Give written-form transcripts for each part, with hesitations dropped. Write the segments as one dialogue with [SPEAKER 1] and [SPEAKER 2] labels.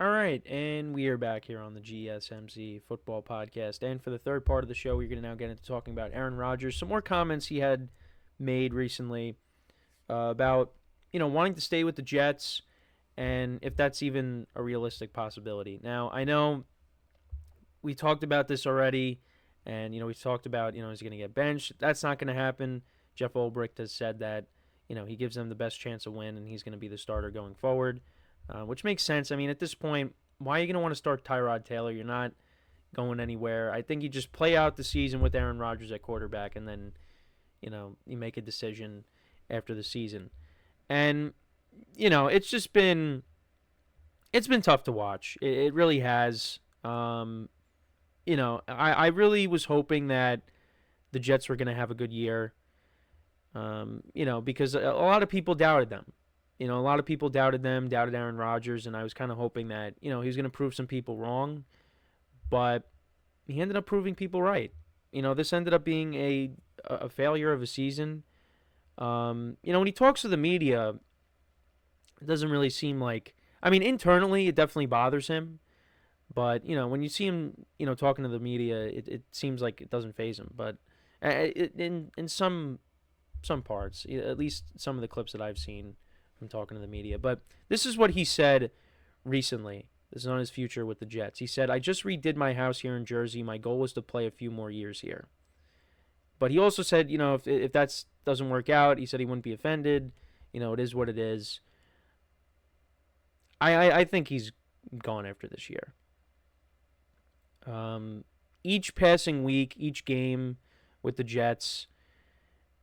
[SPEAKER 1] All right, and we are back here on the GSMC football podcast. And for the third part of the show, we're going to now get into talking about Aaron Rodgers. Some more comments he had made recently about, wanting to stay with the Jets and if that's even a realistic possibility. Now, I know we talked about this already, and, we talked about, he's going to get benched. That's not going to happen. Jeff Ulbrich has said that, he gives them the best chance to win, and he's going to be the starter going forward, which makes sense. I mean, at this point, why are you going to want to start Tyrod Taylor? You're not going anywhere. I think you just play out the season with Aaron Rodgers at quarterback, and then, you make a decision after the season. And, it's been tough to watch. It really has. I really was hoping that the Jets were going to have a good year. Because a lot of people doubted them. A lot of people doubted them, doubted Aaron Rodgers, and I was kind of hoping that, he was going to prove some people wrong, but he ended up proving people right. This ended up being a failure of a season. When he talks to the media, it doesn't really seem like, I mean, internally, it definitely bothers him, but, when you see him, talking to the media, it seems like it doesn't faze him, but in some parts, at least some of the clips that I've seen from talking to the media. But this is what he said recently. This is on his future with the Jets. He said, "I just redid my house here in Jersey. My goal was to play a few more years here." But he also said, if that doesn't work out, he said he wouldn't be offended. It is what it is. I think he's gone after this year. Each passing week, each game with the Jets,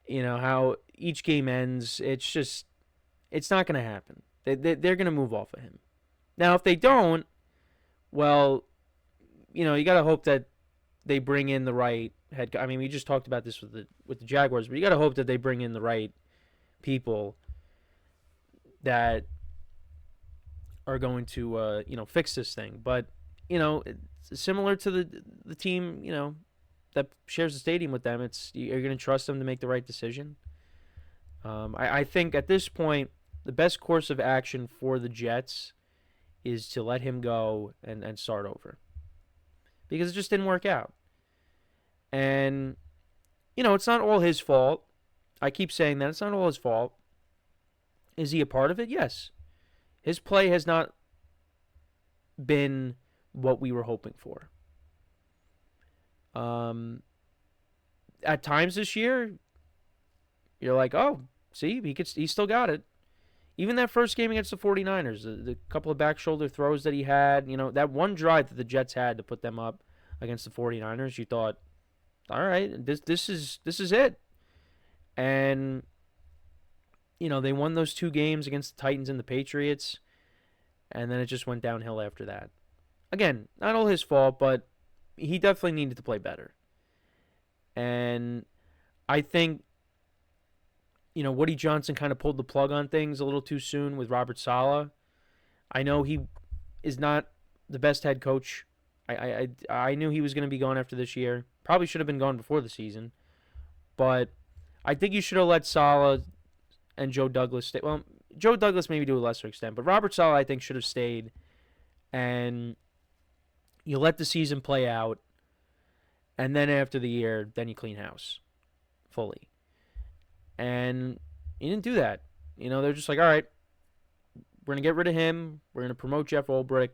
[SPEAKER 1] how each game ends, it's not going to happen. They're going to move off of him. Now, if they don't, well, you got to hope that they bring in the right head. I mean, we just talked about this with the Jaguars, but you got to hope that they bring in the right people that are going to fix this thing. But it's similar to the team that shares the stadium with them. You're going to trust them to make the right decision. I think at this point, the best course of action for the Jets is to let him go and start over, because it just didn't work out. And it's not all his fault. I keep saying that it's not all his fault. Is he a part of it? Yes. His play has not been what we were hoping for. At times this year, you're like, oh, see, he still got it. Even that first game against the 49ers, the couple of back shoulder throws that he had, that one drive that the Jets had to put them up against the 49ers, you thought, all right, this is it. And they won those two games against the Titans and the Patriots, and then it just went downhill after that. Again, not all his fault, but he definitely needed to play better. And I think, Woody Johnson kind of pulled the plug on things a little too soon with Robert Saleh. I know he is not the best head coach. I knew he was going to be gone after this year. Probably should have been gone before the season. But I think you should have let Saleh and Joe Douglas stay. Well, Joe Douglas maybe to a lesser extent, but Robert Saleh I think should have stayed. And you let the season play out. And then after the year, then you clean house fully. And you didn't do that. They're just like, all right, we're going to get rid of him. We're going to promote Jeff Ulbrich.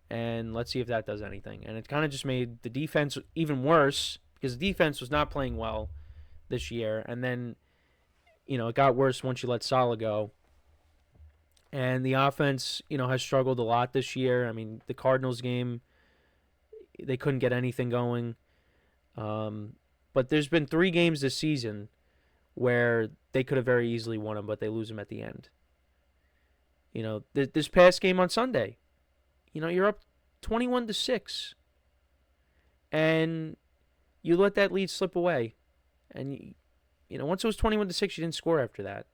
[SPEAKER 1] And let's see if that does anything. And it kind of just made the defense even worse, because the defense was not playing well this year. And then, it got worse once you let Saleh go. And the offense, has struggled a lot this year. I mean, the Cardinals game, they couldn't get anything going. But there's been 3 games this season where they could have very easily won them, but they lose them at the end. This past game on Sunday, you're up 21-6, and you let that lead slip away. And once it was 21-6, you didn't score after that.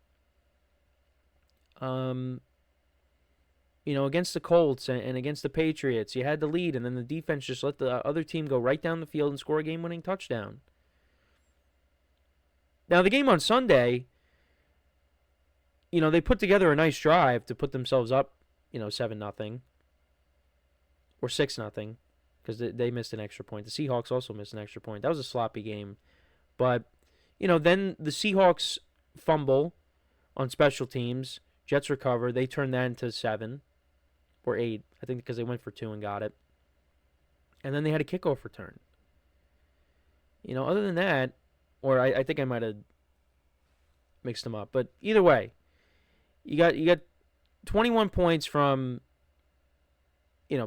[SPEAKER 1] Against the Colts and against the Patriots, you had the lead, and then the defense just let the other team go right down the field and score a game-winning touchdown. Now, the game on Sunday, they put together a nice drive to put themselves up, 7-0. or 6-0, because they missed an extra point. The Seahawks also missed an extra point. That was a sloppy game. But, then the Seahawks fumble on special teams. Jets recover. They turn that into 7 or 8, I think, because they went for 2 and got it. And then they had a kickoff return. Other than that, or I think I might have mixed them up. But either way, you got 21 points from,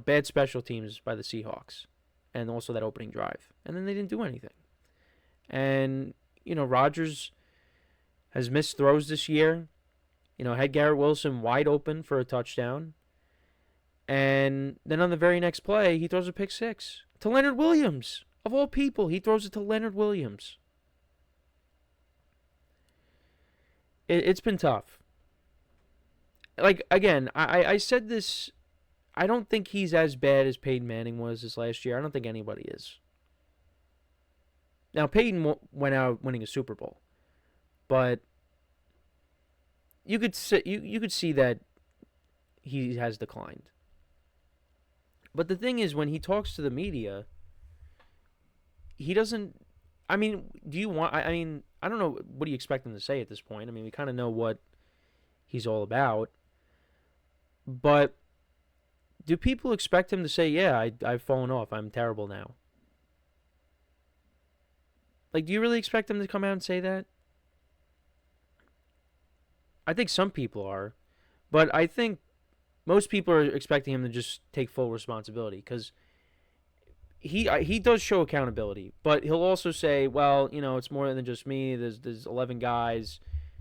[SPEAKER 1] bad special teams by the Seahawks. And also that opening drive. And then they didn't do anything. And, Rodgers has missed throws this year. Had Garrett Wilson wide open for a touchdown. And then on the very next play, he throws a pick 6 to Leonard Williams. Of all people, he throws it to Leonard Williams. It's been tough. Like, again, I said this. I don't think he's as bad as Peyton Manning was this last year. I don't think anybody is. Now, Peyton went out winning a Super Bowl. But you could see that he has declined. But the thing is, when he talks to the media, he doesn't. I mean, do you want? I mean, I don't know. What do you expect him to say at this point? I mean, we kind of know what he's all about. But do people expect him to say, "Yeah, I've fallen off. I'm terrible now"? Like, do you really expect him to come out and say that? I think some people are, but I think most people are expecting him to just take full responsibility, because he does show accountability, but he'll also say, well, it's more than just me. There's 11 guys,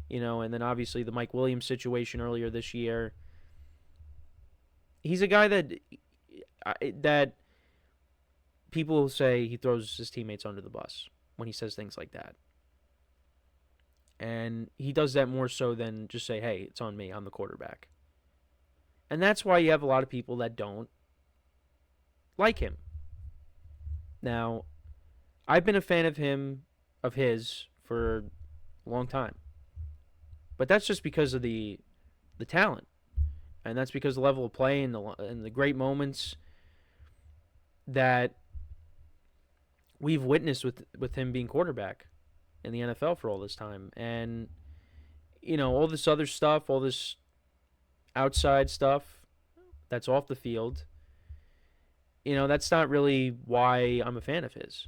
[SPEAKER 1] and then obviously the Mike Williams situation earlier this year. He's a guy that people will say he throws his teammates under the bus when he says things like that. And he does that more so than just say, hey, it's on me, I'm the quarterback. And that's why you have a lot of people that don't like him. Now, I've been a fan of his for a long time. But that's just because of the talent. And that's because of the level of play and the great moments that we've witnessed with him being quarterback in the NFL for all this time. And, all this other stuff, all this outside stuff that's off the field, that's not really why I'm a fan of his.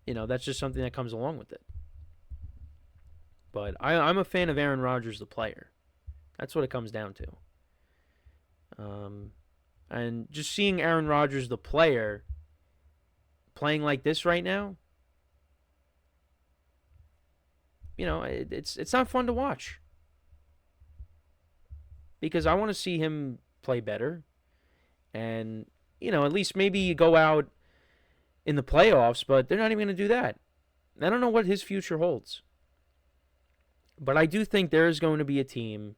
[SPEAKER 1] That's just something that comes along with it. But I'm a fan of Aaron Rodgers, the player. That's what it comes down to. And just seeing Aaron Rodgers, the player, playing like this right now, it's not fun to watch. Because I want to see him play better. And, at least maybe you go out in the playoffs, but they're not even going to do that. I don't know what his future holds. But I do think there is going to be a team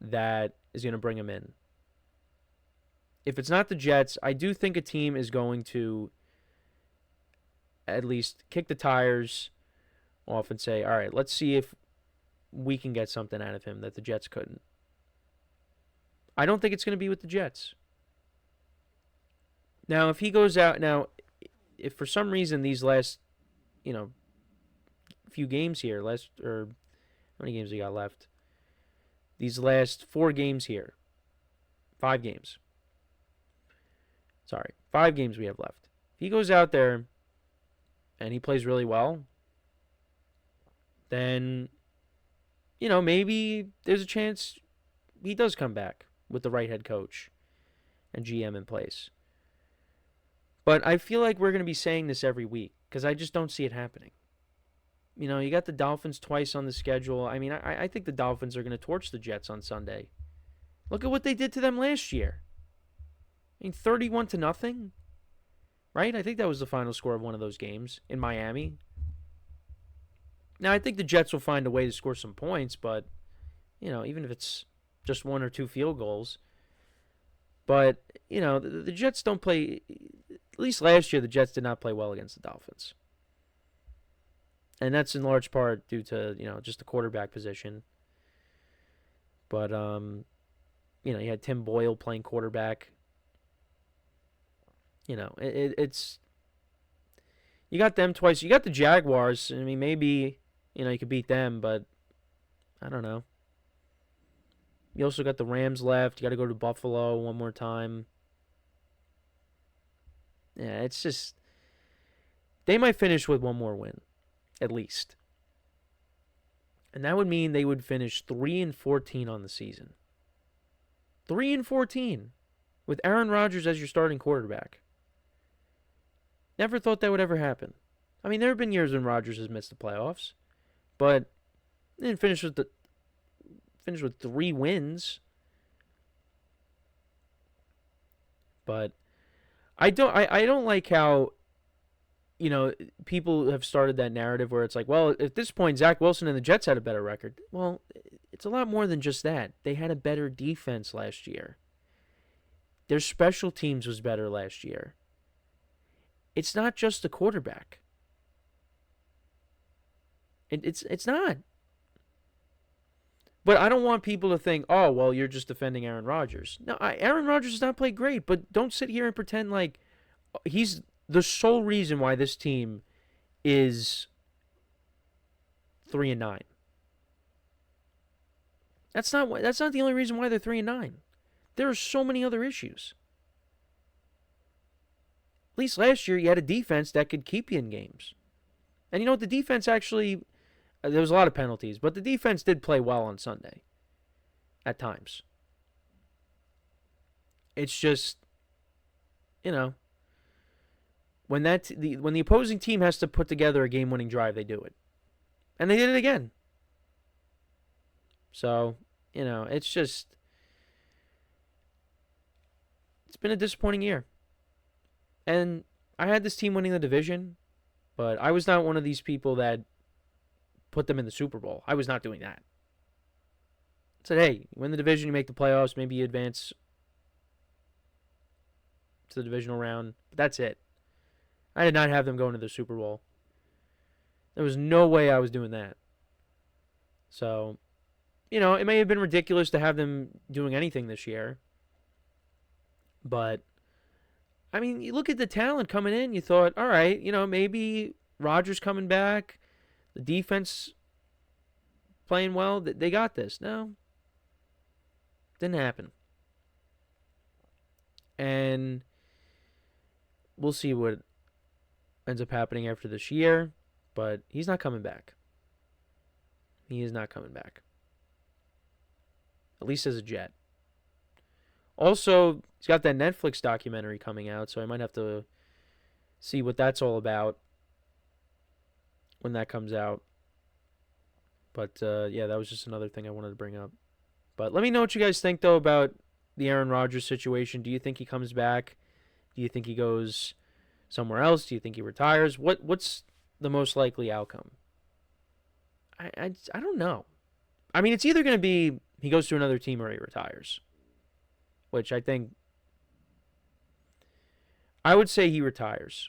[SPEAKER 1] that is going to bring him in. If it's not the Jets, I do think a team is going to at least kick the tires off and say, all right, let's see if we can get something out of him that the Jets couldn't. I don't think it's going to be with the Jets. Now, if he goes out, if for some reason these last, few games here, how many games we got left? These last 4 games here. 5 games. Sorry, 5 games we have left. If he goes out there and he plays really well, then, maybe there's a chance he does come back with the right head coach and GM in place. But I feel like we're going to be saying this every week because I just don't see it happening. You got the Dolphins twice on the schedule. I mean, I think the Dolphins are going to torch the Jets on Sunday. Look at what they did to them last year. 31-0, right? I think that was the final score of one of those games in Miami. Now, I think the Jets will find a way to score some points, but, even if it's just 1 or 2 field goals. But, the Jets don't play, at least last year, the Jets did not play well against the Dolphins. And that's in large part due to, just the quarterback position. But, you had Tim Boyle playing quarterback. It's you got them twice. You got the Jaguars. I mean, maybe you could beat them, but I don't know. You also got the Rams left. You got to go to Buffalo one more time. Yeah, it's just they might finish with one more win, at least, and that would mean they would finish 3-14 on the season. 3-14 with Aaron Rodgers as your starting quarterback. Never thought that would ever happen. I mean, there have been years when Rodgers has missed the playoffs, but then finished with 3 wins. But I don't like how people have started that narrative where it's like, well, at this point Zach Wilson and the Jets had a better record. Well, it's a lot more than just that. They had a better defense last year. Their special teams was better last year. It's not just the quarterback. It's not. But I don't want people to think, oh, well, you're just defending Aaron Rodgers. No, Aaron Rodgers has not played great, but don't sit here and pretend like he's the sole reason why this team is 3-9. That's not the only reason why they're 3-9. There are so many other issues. At least last year, you had a defense that could keep you in games. And you know what? The defense actually, there was a lot of penalties, but the defense did play well on Sunday at times. It's just, when the opposing team has to put together a game-winning drive, they do it. And they did it again. So, it's been a disappointing year. And I had this team winning the division, but I was not one of these people that put them in the Super Bowl. I was not doing that. I said, hey, you win the division, you make the playoffs, maybe you advance to the divisional round. But that's it. I did not have them going to the Super Bowl. There was no way I was doing that. So, it may have been ridiculous to have them doing anything this year. But I mean, you look at the talent coming in, you thought, all right, maybe Rodgers coming back, the defense playing well, they got this. No, didn't happen. And we'll see what ends up happening after this year, but he's not coming back. He is not coming back. At least as a Jet. Also, he's got that Netflix documentary coming out, so I might have to see what that's all about when that comes out. But, yeah, that was just another thing I wanted to bring up. But let me know what you guys think, though, about the Aaron Rodgers situation. Do you think he comes back? Do you think he goes somewhere else? Do you think he retires? What's the most likely outcome? I don't know. I mean, it's either going to be he goes to another team or he retires. Which I think, I would say he retires.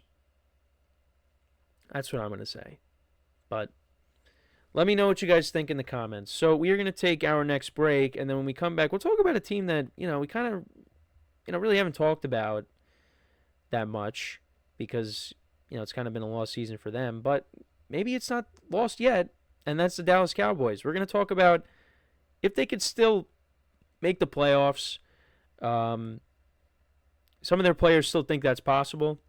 [SPEAKER 1] That's what I'm going to say. But let me know what you guys think in the comments. So we are going to take our next break, and then when we come back, we'll talk about a team that, we kind of, really haven't talked about that much because, it's kind of been a lost season for them. But maybe it's not lost yet, and that's the Dallas Cowboys. We're going to talk about if they could still make the playoffs. Some of their players still think that's possible.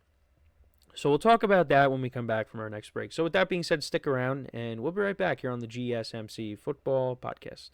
[SPEAKER 1] So we'll talk about that when we come back from our next break. So with that being said, stick around, and we'll be right back here on the GSMC Football Podcast.